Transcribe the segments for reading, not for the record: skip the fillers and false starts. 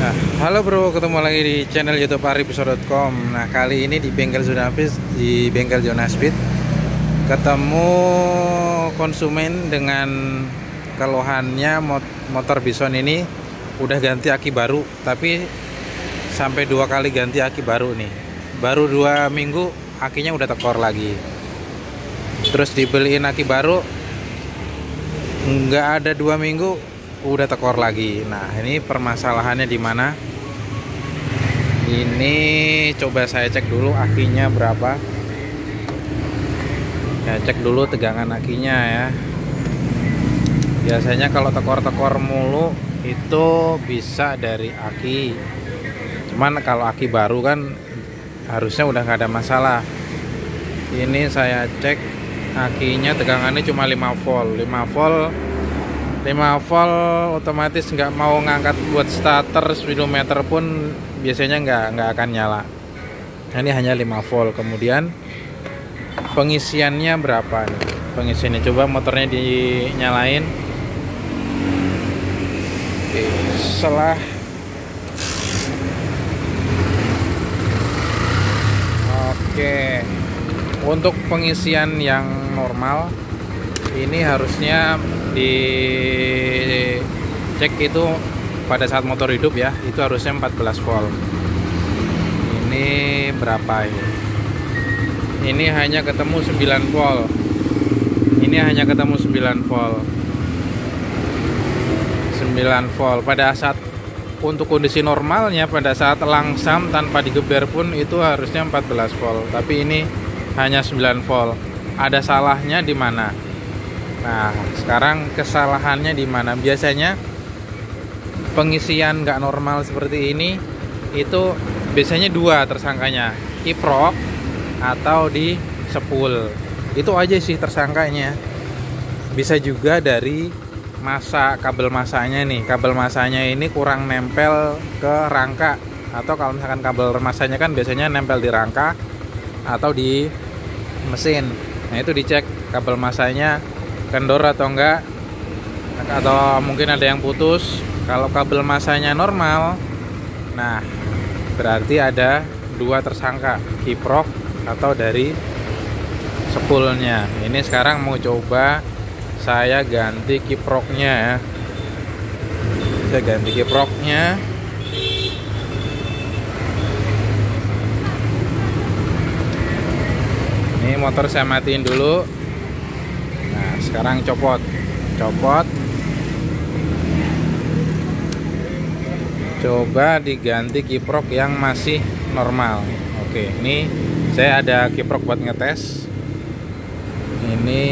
Nah, halo bro, ketemu lagi di channel YouTube arifusor.com. Nah, kali ini di bengkel Jonaspid, ketemu konsumen dengan keluhannya motor Bison ini udah ganti aki baru, tapi sampai 2 kali ganti aki baru nih. Baru 2 minggu akinya udah tekor lagi. Terus dibeliin aki baru, nggak ada 2 minggu udah tekor lagi. Nah, ini permasalahannya di mana? Ini coba saya cek dulu akinya berapa. Ya, cek dulu tegangan akinya ya. Biasanya kalau tekor-tekor mulu itu bisa dari aki. Cuman kalau aki baru kan harusnya udah nggak ada masalah. Ini saya cek akinya tegangannya cuma 5 volt. 5 volt otomatis nggak mau ngangkat buat starter, speedometer pun biasanya nggak akan nyala. Ini hanya 5 volt. Kemudian pengisiannya berapa nih? Pengisiannya coba motornya dinyalain. Oke. Untuk pengisian yang normal ini harusnya dicek itu pada saat motor hidup ya, itu harusnya 14 volt. Ini berapa ini? Ini hanya ketemu 9 volt. Ini hanya ketemu 9 volt. 9 volt pada saat untuk kondisi normalnya, pada saat langsam tanpa digeber pun itu harusnya 14 volt, tapi ini hanya 9 volt. Ada salahnya di mana? Nah, sekarang kesalahannya di mana? Biasanya pengisian nggak normal seperti ini itu biasanya 2 tersangkanya, kiprok atau di sepul. Itu aja sih tersangkanya. Bisa juga dari masa kabel masanya nih. Kabel masanya ini kurang nempel ke rangka, atau kalau misalkan kabel masanya kan biasanya nempel di rangka atau di mesin. Nah, itu dicek kabel masanya kendor atau enggak, atau mungkin ada yang putus. Kalau kabel masanya normal, nah berarti ada 2 tersangka, kiprok atau dari sepulnya. Ini sekarang mau coba saya ganti kiproknya ya. Saya ganti kiproknya. Ini motor saya matiin dulu. Sekarang copot, coba diganti kiprok yang masih normal. Oke, ini saya ada kiprok buat ngetes. Ini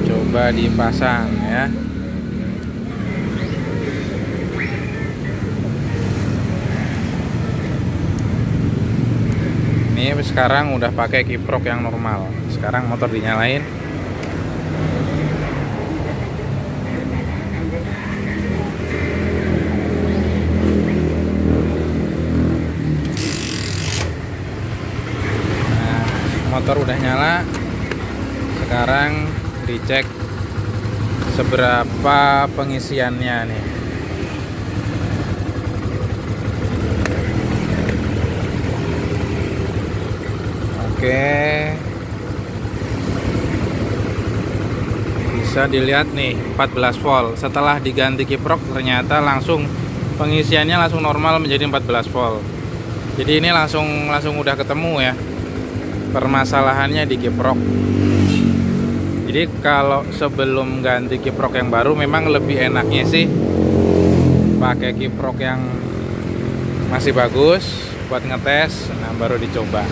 coba dipasang ya. Ini sekarang udah pakai kiprok yang normal. Sekarang motor dinyalain. Nah, motor udah nyala. Sekarang dicek seberapa pengisiannya nih. Oke, bisa dilihat nih 14 volt. Setelah diganti kiprok ternyata langsung pengisiannya langsung normal menjadi 14 volt. Jadi ini langsung udah ketemu ya permasalahannya di kiprok. Jadi kalau sebelum ganti kiprok yang baru memang lebih enaknya sih pakai kiprok yang masih bagus buat ngetes. Nah, baru dicoba.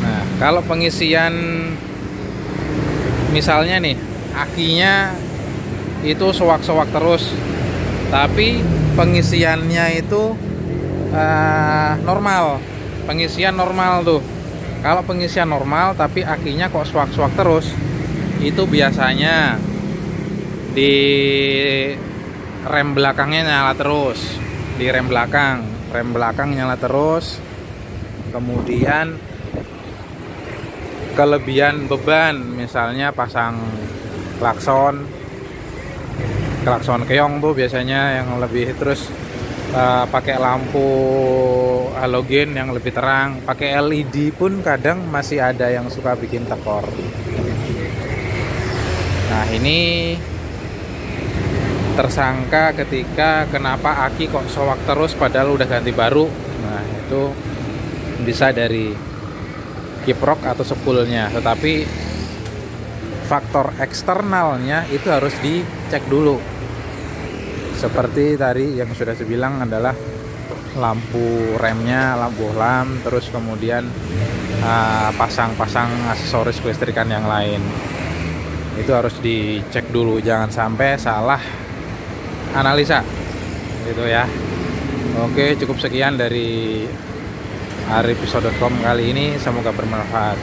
Nah, kalau pengisian misalnya nih akinya itu sewak-sewak terus, tapi pengisiannya itu normal. Pengisian normal tuh. Kalau pengisian normal tapi akinya kok sewak-sewak terus, itu biasanya di rem belakangnya nyala terus. Di rem belakang nyala terus. Kemudian kelebihan beban, misalnya pasang klakson klakson keong tuh biasanya yang lebih, terus pakai lampu halogen yang lebih terang, pakai LED pun kadang masih ada yang suka bikin tekor. Nah ini tersangka ketika kenapa aki kok soak terus padahal udah ganti baru. Nah itu bisa dari kiprok atau sepulnya, tetapi faktor eksternalnya itu harus dicek dulu. Seperti tadi yang sudah saya bilang adalah lampu remnya, lampu lam, terus kemudian pasang-pasang aksesoris kelistrikan yang lain. Itu harus dicek dulu, jangan sampai salah analisa gitu ya. Oke, cukup sekian dari arifisho.com kali ini, semoga bermanfaat.